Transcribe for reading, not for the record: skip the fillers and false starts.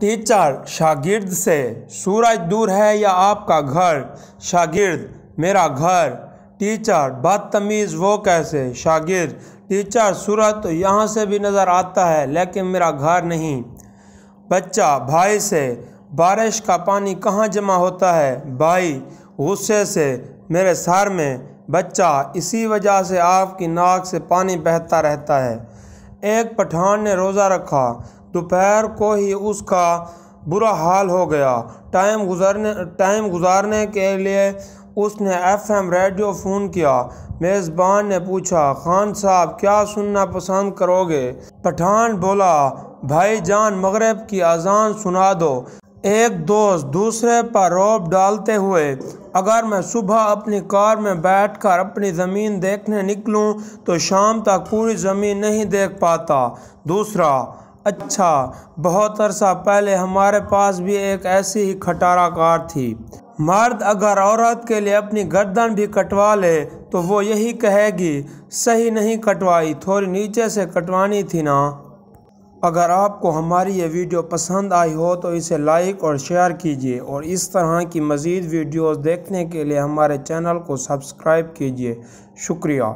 Teacher शागिर्द से, सूरज दूर है या आपका घर? शागिर्द, मेरा घर। टीचर, बदतमीज़ वो कैसे? शागिर्द, टीचर, सूरज तो यहाँ से भी नज़र आता है लेकिन मेरा घर नहीं। बच्चा भाई से, बारिश का पानी कहाँ जमा होता है? भाई गुस्से से, मेरे सर में। बच्चा, इसी वजह से आपकी नाक से पानी बहता रहता है। एक पठान ने रोज़ा रखा, दोपहर को ही उसका बुरा हाल हो गया। टाइम गुजारने के लिए उसने FM रेडियो फ़ोन किया। मेज़बान ने पूछा, खान साहब क्या सुनना पसंद करोगे? पठान बोला, भाई जान मगरिब की अजान सुना दो। एक दोस्त दूसरे पर रौब डालते हुए, अगर मैं सुबह अपनी कार में बैठकर अपनी ज़मीन देखने निकलूं तो शाम तक पूरी ज़मीन नहीं देख पाता। दूसरा, अच्छा, बहुत अरसा पहले हमारे पास भी एक ऐसी ही खटारा कार थी। मर्द अगर औरत के लिए अपनी गर्दन भी कटवा ले तो वो यही कहेगी, सही नहीं कटवाई, थोड़ी नीचे से कटवानी थी ना। अगर आपको हमारी ये वीडियो पसंद आई हो तो इसे लाइक और शेयर कीजिए और इस तरह की मज़ीद वीडियोज़ देखने के लिए हमारे चैनल को सब्सक्राइब कीजिए। शुक्रिया।